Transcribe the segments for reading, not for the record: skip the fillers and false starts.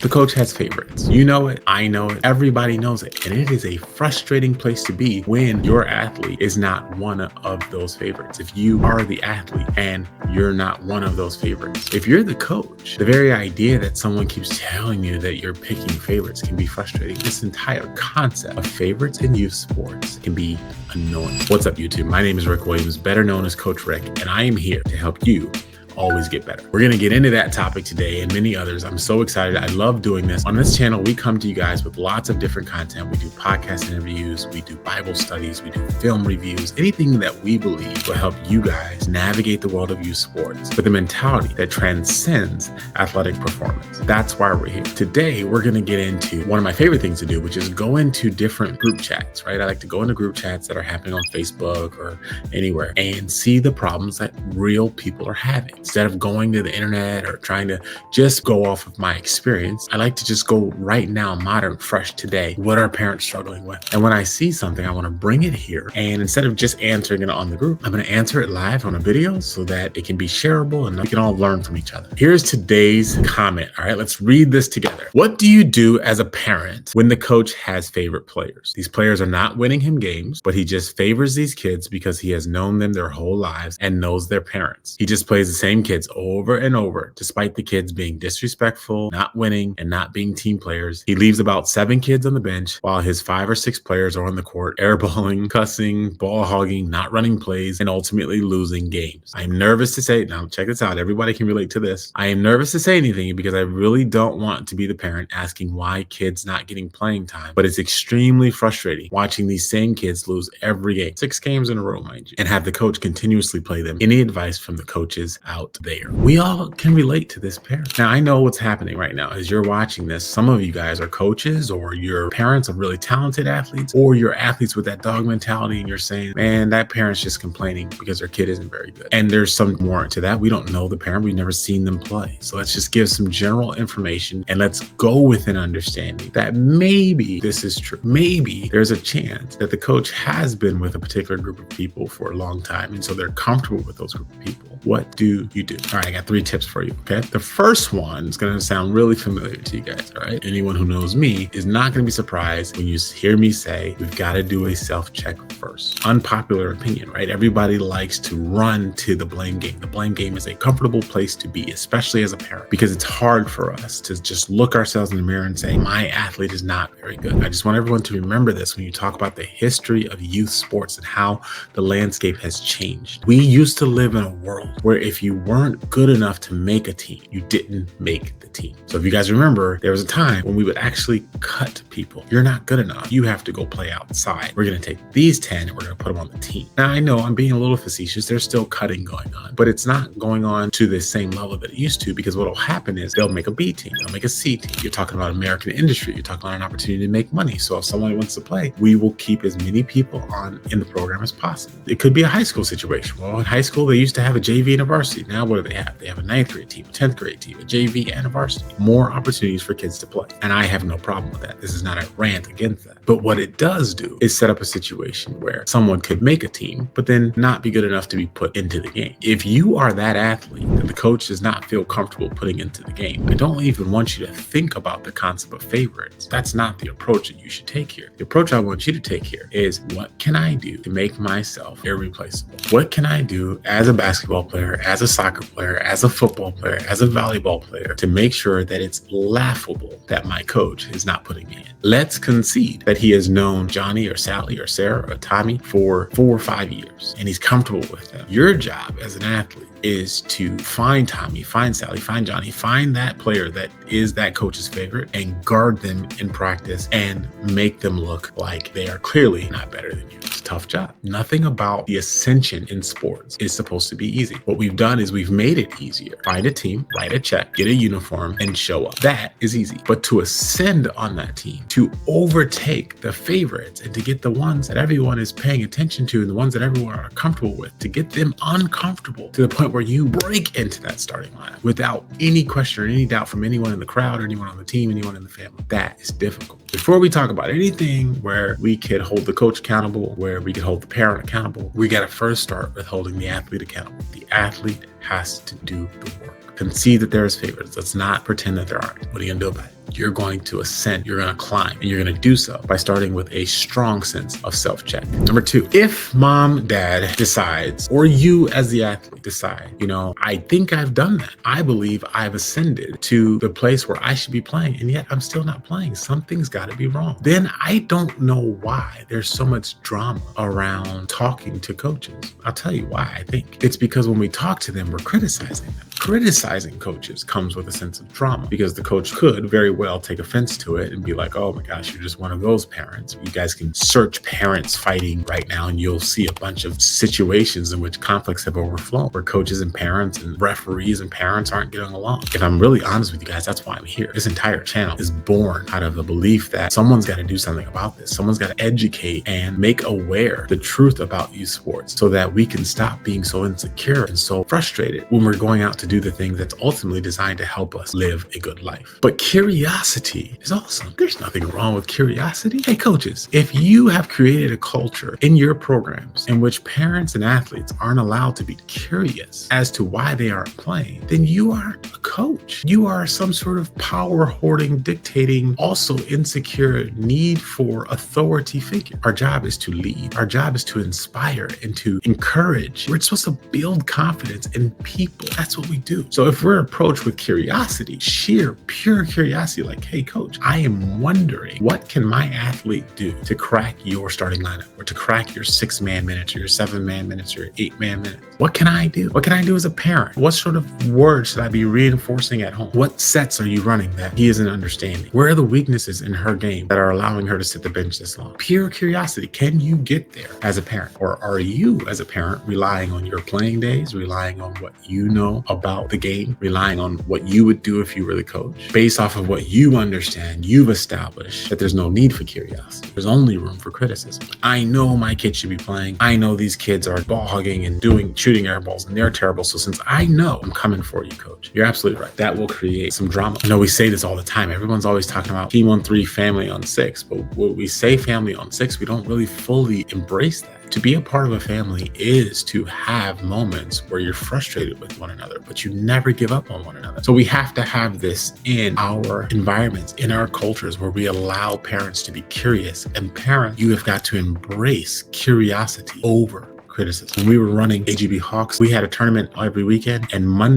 The coach has favorites. You know it, I know it, everybody knows it. And it is a frustrating place to be when your athlete is not one of those favorites. If you are the athlete and you're not one of those favorites. If you're the coach, the very idea that someone keeps telling you that you're picking favorites can be frustrating. This entire concept of favorites in youth sports can be annoying. What's up, YouTube? My name is Rick Williams, better known as Coach Rick, and I am here to help you always get better. We're going to get into that topic today and many others. I'm so excited. I love doing this. On this channel, we come to you guys with lots of different content. We do podcast interviews, we do Bible studies, we do film reviews, anything that we believe will help you guys navigate the world of youth sports with a mentality that transcends athletic performance. That's why we're here. Today, we're going to get into one of my favorite things to do, which is go into different group chats, right? I like to go into group chats that are happening on Facebook or anywhere and see the problems that real people are having. Instead of going to the internet or trying to just go off of my experience, I like to just go right now, modern, fresh today. What are parents struggling with? And when I see something, I want to bring it here. And instead of just answering it on the group, I'm going to answer it live on a video so that it can be shareable and we can all learn from each other. Here's today's comment. All right, let's read this together. What do you do as a parent when the coach has favorite players? These players are not winning him games, but he just favors these kids because he has known them their whole lives and knows their parents. He just plays the same kids over and over, despite the kids being disrespectful, not winning, and not being team players. He leaves about 7 kids on the bench while his 5 or 6 players are on the court, airballing, cussing, ball hogging, not running plays, and ultimately losing games. I am nervous to say, now check this out, everybody can relate to this. I am nervous to say anything because I really don't want to be the parent asking why kids not getting playing time, but it's extremely frustrating watching these same kids lose every game, 6 games in a row, mind you, and have the coach continuously play them. Any advice from the coaches out there? We all can relate to this parent. Now, I know what's happening right now as you're watching this. Some of you guys are coaches or you're parents of really talented athletes, or you're athletes with that dog mentality and you're saying, man, that parent's just complaining because their kid isn't very good. And there's some warrant to that. We don't know the parent. We've never seen them play. So let's just give some general information and let's go with an understanding that maybe this is true. Maybe there's a chance that the coach has been with a particular group of people for a long time, and so they're comfortable with those group of people. What do you do? All right, I got 3 tips for you, okay? The first one is going to sound really familiar to you guys, all right? Anyone who knows me is not going to be surprised when you hear me say, we've got to do a self-check first. Unpopular opinion, right? Everybody likes to run to the blame game. The blame game is a comfortable place to be, especially as a parent, because it's hard for us to just look ourselves in the mirror and say, my athlete is not very good. I just want everyone to remember this when you talk about the history of youth sports and how the landscape has changed. We used to live in a world where if you weren't good enough to make a team, you didn't make the team. So if you guys remember, there was a time when we would actually cut people. You're not good enough. You have to go play outside. We're going to take these 10 and we're going to put them on the team. Now, I know I'm being a little facetious. There's still cutting going on, but it's not going on to the same level that it used to, because what will happen is they'll make a B team. They'll make a C team. You're talking about American industry. You're talking about an opportunity to make money. So if someone wants to play, we will keep as many people on in the program as possible. It could be a high school situation. Well, in high school, they used to have a JV and a varsity. Now, what do they have? They have a 9th grade team, a 10th grade team, a JV, and a varsity. More opportunities for kids to play. And I have no problem with that. This is not a rant against that. But what it does do is set up a situation where someone could make a team, but then not be good enough to be put into the game. If you are that athlete that the coach does not feel comfortable putting into the game, I don't even want you to think about the concept of favorites. That's not the approach that you should take here. The approach I want you to take here is, what can I do to make myself irreplaceable? What can I do as a basketball player, as a soccer player, as a football player, as a volleyball player, to make sure that it's laughable that my coach is not putting me in? Let's concede that he has known Johnny or Sally or Sarah or Tommy for 4 or 5 years and he's comfortable with them. Your job as an athlete is to find Tommy, find Sally, find Johnny, find that player that is that coach's favorite and guard them in practice and make them look like they are clearly not better than you. It's a tough job. Nothing about the ascension in sports is supposed to be easy. What we've done is we've made it easier. Find a team, write a check, get a uniform, and show up. That is easy. But to ascend on that team, to overtake the favorites and to get the ones that everyone is paying attention to and the ones that everyone are comfortable with, to get them uncomfortable to the point where you break into that starting lineup without any question or any doubt from anyone in the crowd or anyone on the team, anyone in the family. That is difficult. Before we talk about anything where we could hold the coach accountable, where we could hold the parent accountable, we got to first start with holding the athlete accountable. The athlete has to do the work. Concede that there is favorites. Let's not pretend that there aren't. What are you gonna do about it? You're going to ascend, you're going to climb, and you're going to do so by starting with a strong sense of self-check. Number 2, if mom, dad decides, or you as the athlete decide, I think I've done that. I believe I've ascended to the place where I should be playing, and yet I'm still not playing. Something's got to be wrong. Then I don't know why there's so much drama around talking to coaches. I'll tell you why I think. It's because when we talk to them, we're criticizing them. Criticizing coaches comes with a sense of drama because the coach could very well take offense to it and be like, oh my gosh, you're just one of those parents. You guys can search parents fighting right now and you'll see a bunch of situations in which conflicts have overflown where coaches and parents and referees and parents aren't getting along. If I'm really honest with you guys, that's why I'm here. This entire channel is born out of the belief that someone's got to do something about this. Someone's got to educate and make aware the truth about youth sports so that we can stop being so insecure and so frustrated when we're going out to do the thing that's ultimately designed to help us live a good life. But curiosity is awesome. There's nothing wrong with curiosity. Hey, coaches, if you have created a culture in your programs in which parents and athletes aren't allowed to be curious as to why they aren't playing, then you aren't a coach. You are some sort of power hoarding, dictating, also insecure need for authority figure. Our job is to lead. Our job is to inspire and to encourage. We're supposed to build confidence in people. That's what we do. So if we're approached with curiosity, sheer, pure curiosity, like, hey, coach, I am wondering, what can my athlete do to crack your starting lineup or to crack your 6-man minutes or your 7-man minutes or your 8-man minutes? What can I do? What can I do as a parent? What sort of words should I be reinforcing at home? What sets are you running that he isn't understanding? Where are the weaknesses in her game that are allowing her to sit the bench this long? Pure curiosity. Can you get there as a parent? Or are you, as a parent, relying on your playing days, relying on what you know about the game, relying on what you would do if you were the coach, based off of what you understand, you've established that there's no need for curiosity. There's only room for criticism. I know my kid should be playing. I know these kids are ball hugging and shooting air balls and they're terrible. So since I know, I'm coming for you, coach. You're absolutely right. That will create some drama. We say this all the time. Everyone's always talking about team on 3, family on 6. But when we say family on 6, we don't really fully embrace that. To be a part of a family is to have moments where you're frustrated with one another, but you never give up on one another. So we have to have this in our environments, in our cultures, where we allow parents to be curious. And parents, you have got to embrace curiosity over criticism. When we were running AGB Hawks, we had a tournament every weekend, and my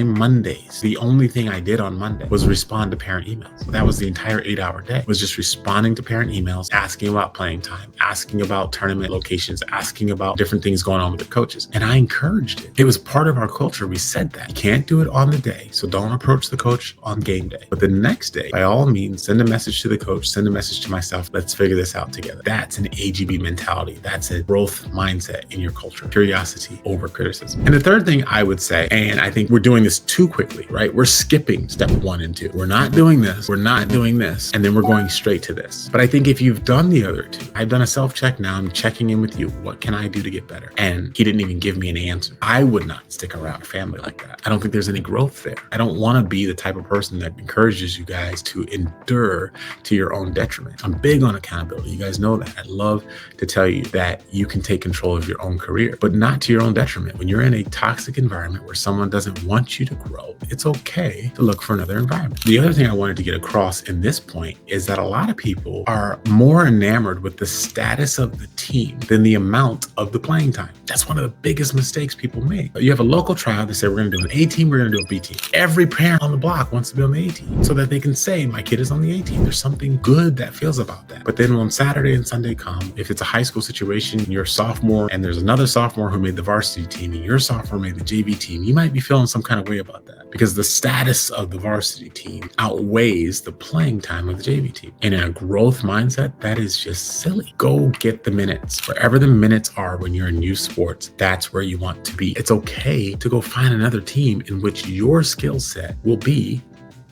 Mondays, the only thing I did on Monday was respond to parent emails. That was the entire 8-hour day, was just responding to parent emails, asking about playing time, asking about tournament locations, asking about different things going on with the coaches. And I encouraged it. It was part of our culture. We said that. You can't do it on the day, so don't approach the coach on game day. But the next day, by all means, send a message to the coach, send a message to myself. Let's figure this out together. That's an AGB mentality. That's a growth mindset in your culture. Curiosity over criticism. And the third thing I would say, and I think we're doing this too quickly, right? We're skipping step 1 and 2. We're not doing this. We're not doing this. And then we're going straight to this. But I think if you've done the other 2, I've done a self-check now. I'm checking in with you. What can I do to get better? And he didn't even give me an answer. I would not stick around a family like that. I don't think there's any growth there. I don't want to be the type of person that encourages you guys to endure to your own detriment. I'm big on accountability. You guys know that. I love to tell you that you can take control of your own career, but not to your own detriment. When you're in a toxic environment where someone doesn't want you to grow, it's okay to look for another environment. The other thing I wanted to get across in this point is that a lot of people are more enamored with the status of the team than the amount of the playing time. That's one of the biggest mistakes people make. You have a local trial, they say, we're going to do an A team, we're going to do a B team. Every parent on the block wants to be on the A team so that they can say, my kid is on the A team. There's something good that feels about that. But then when Saturday and Sunday come, if it's a high school situation, you're a sophomore and there's another sophomore who made the varsity team and your sophomore made the JV team, you might be feeling some kind of way about that because the status of the varsity team outweighs the playing time of the JV team. And in a growth mindset, that is just silly. Go get the minutes. Wherever the minutes are when you're in youth sports, that's where you want to be. It's okay to go find another team in which your skill set will be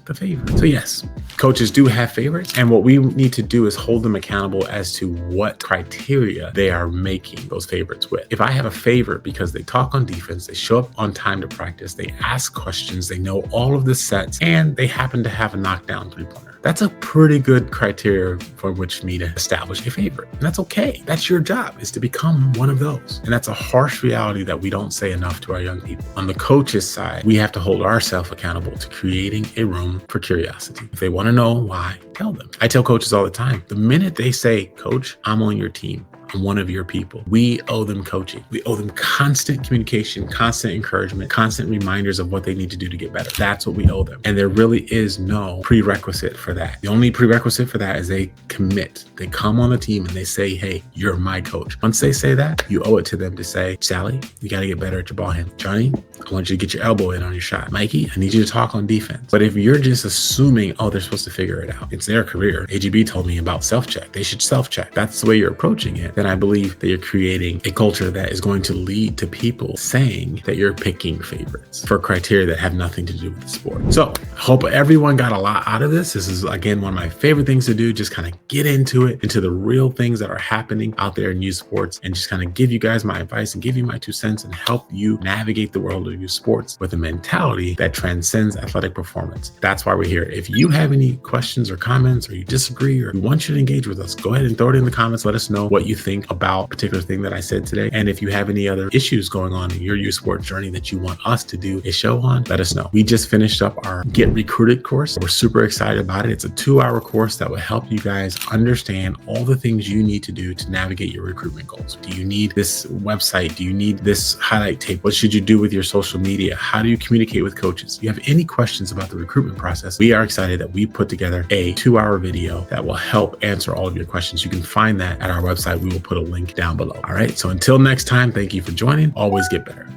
the favorite. So yes, coaches do have favorites, and what we need to do is hold them accountable as to what criteria they are making those favorites with. If I have a favorite because they talk on defense, they show up on time to practice, they ask questions, they know all of the sets, and they happen to have a knockdown 3-pointer, That's a pretty good criteria for which me to establish a favorite. And that's okay. That's your job, is to become one of those. And that's a harsh reality that we don't say enough to our young people. On the coach's side, we have to hold ourselves accountable to creating a room for curiosity. If they want to know why, tell them. I tell coaches all the time, the minute they say, Coach, I'm on your team, I'm one of your people, we owe them coaching. We owe them constant communication, constant encouragement, constant reminders of what they need to do to get better. That's what we owe them. And there really is no prerequisite for that. The only prerequisite for that is they commit. They come on the team and they say, hey, you're my coach. Once they say that, you owe it to them to say, Sally, you got to get better at your ball handling. Johnny, I want you to get your elbow in on your shot. Mikey, I need you to talk on defense. But if you're just assuming, oh, they're supposed to figure it out, it's their career. AGB told me about self-check. They should self-check. That's the way you're approaching it. Then I believe that you're creating a culture that is going to lead to people saying that you're picking favorites for criteria that have nothing to do with the sport. So I hope everyone got a lot out of this. This is, again, one of my favorite things to do, just kind of get into it, into the real things that are happening out there in youth sports, and just kind of give you guys my advice and give you my 2 cents and help you navigate the world of youth sports with a mentality that transcends athletic performance. That's why we're here. If you have any questions or comments, or you disagree, or you want you to engage with us, go ahead and throw it in the comments. Let us know what you think about a particular thing that I said today. And if you have any other issues going on in your youth sports journey that you want us to do a show on, let us know. We just finished up our Get Recruited course. We're super excited about it. It's a 2-hour course that will help you guys understand all the things you need to do to navigate your recruitment goals. Do you need this website? Do you need this highlight tape? What should you do with your social media? How do you communicate with coaches? If you have any questions about the recruitment process, we are excited that we put together a 2-hour video that will help answer all of your questions. You can find that at our website. We will put a link down below. All right. So until next time, thank you for joining. Always get better.